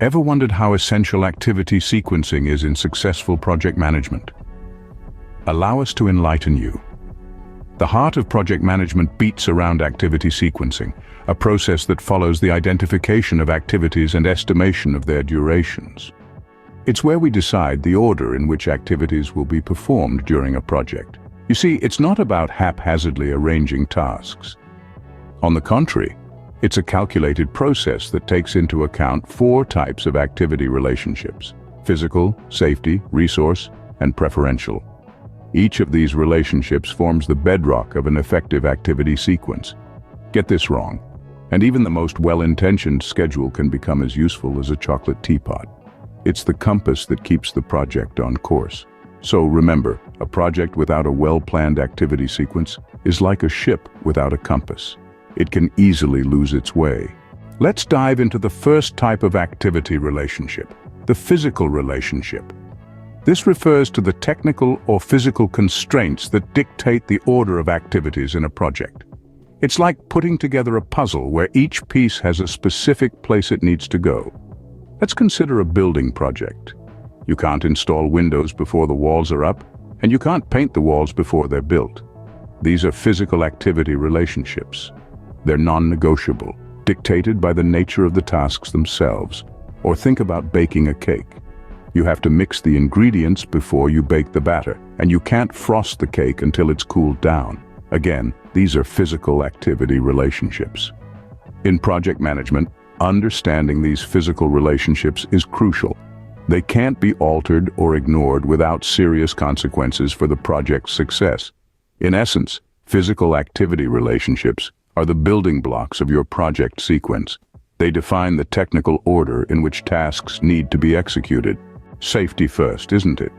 Ever wondered how essential activity sequencing is in successful project management? Allow us to enlighten you. The heart of project management beats around activity sequencing, a process that follows the identification of activities and estimation of their durations. It's where we decide the order in which activities will be performed during a project. You see, it's not about haphazardly arranging tasks. On the contrary, it's a calculated process that takes into account 4 types of activity relationships: physical, safety, resource, and preferential. Each of these relationships forms the bedrock of an effective activity sequence. Get this wrong, and even the most well-intentioned schedule can become as useful as a chocolate teapot. It's the compass that keeps the project on course. So remember, a project without a well-planned activity sequence is like a ship without a compass. It can easily lose its way. Let's dive into the first type of activity relationship, the physical relationship. This refers to the technical or physical constraints that dictate the order of activities in a project. It's like putting together a puzzle where each piece has a specific place it needs to go. Let's consider a building project. You can't install windows before the walls are up, and you can't paint the walls before they're built. These are physical activity relationships. They're non-negotiable, dictated by the nature of the tasks themselves. Or think about baking a cake. You have to mix the ingredients before you bake the batter, and you can't frost the cake until it's cooled down. Again, these are physical activity relationships. In project management, understanding these physical relationships is crucial. They can't be altered or ignored without serious consequences for the project's success. In essence, physical activity relationships are the building blocks of your project sequence. They define the technical order in which tasks need to be executed. Safety first, isn't it?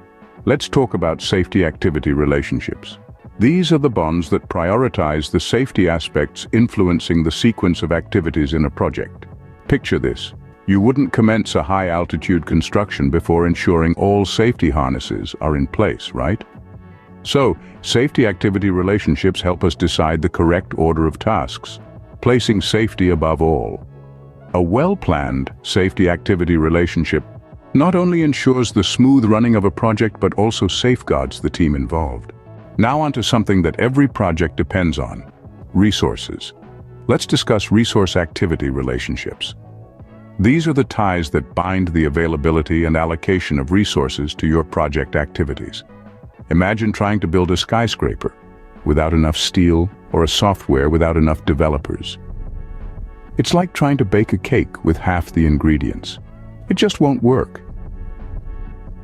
Let's talk about safety activity relationships. These are the bonds that prioritize the safety aspects influencing the sequence of activities in a project. Picture this. You wouldn't commence a high-altitude construction before ensuring all safety harnesses are in place, right? So, safety activity relationships help us decide the correct order of tasks, placing safety above all. A well-planned safety activity relationship not only ensures the smooth running of a project but also safeguards the team involved. Now onto something that every project depends on: resources. Let's discuss resource activity relationships. These are the ties that bind the availability and allocation of resources to your project activities. Imagine trying to build a skyscraper without enough steel or a software without enough developers. It's like trying to bake a cake with half the ingredients. It just won't work.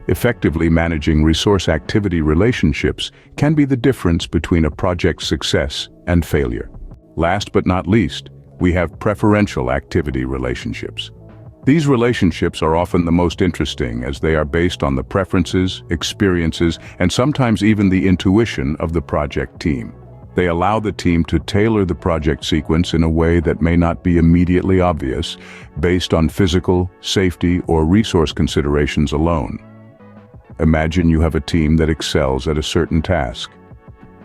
Effectively managing resource activity relationships can be the difference between a project's success and failure. Last but not least, we have preferential activity relationships. These relationships are often the most interesting as they are based on the preferences, experiences, and sometimes even the intuition of the project team. They allow the team to tailor the project sequence in a way that may not be immediately obvious, based on physical, safety, or resource considerations alone. Imagine you have a team that excels at a certain task.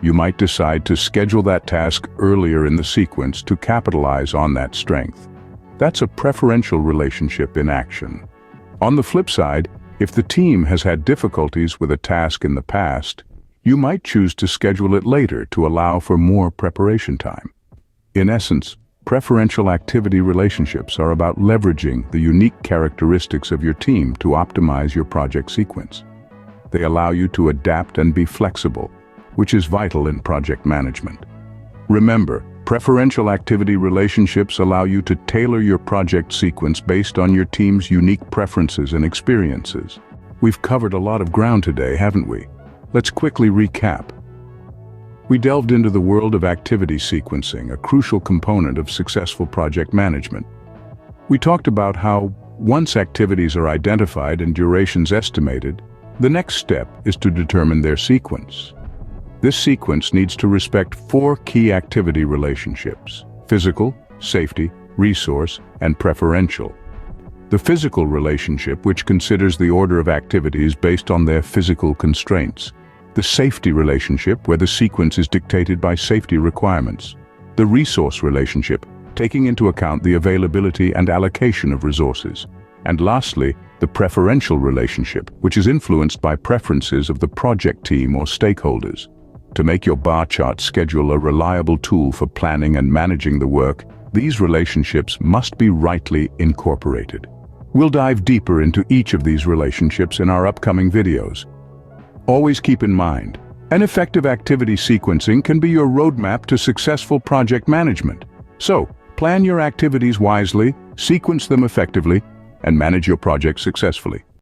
You might decide to schedule that task earlier in the sequence to capitalize on that strength. That's a preferential relationship in action. On the flip side, if the team has had difficulties with a task in the past, you might choose to schedule it later to allow for more preparation time. In essence, preferential activity relationships are about leveraging the unique characteristics of your team to optimize your project sequence. They allow you to adapt and be flexible, which is vital in project management. Remember, preferential activity relationships allow you to tailor your project sequence based on your team's unique preferences and experiences. We've covered a lot of ground today, haven't we? Let's quickly recap. We delved into the world of activity sequencing, a crucial component of successful project management. We talked about how, once activities are identified and durations estimated, the next step is to determine their sequence. This sequence needs to respect 4 key activity relationships: physical, safety, resource, and preferential. The physical relationship, which considers the order of activities based on their physical constraints. The safety relationship, where the sequence is dictated by safety requirements. The resource relationship, taking into account the availability and allocation of resources. And lastly, the preferential relationship, which is influenced by preferences of the project team or stakeholders. To make your bar chart schedule a reliable tool for planning and managing the work, these relationships must be rightly incorporated. We'll dive deeper into each of these relationships in our upcoming videos. Always keep in mind, an effective activity sequencing can be your roadmap to successful project management. So, plan your activities wisely, sequence them effectively, and manage your project successfully.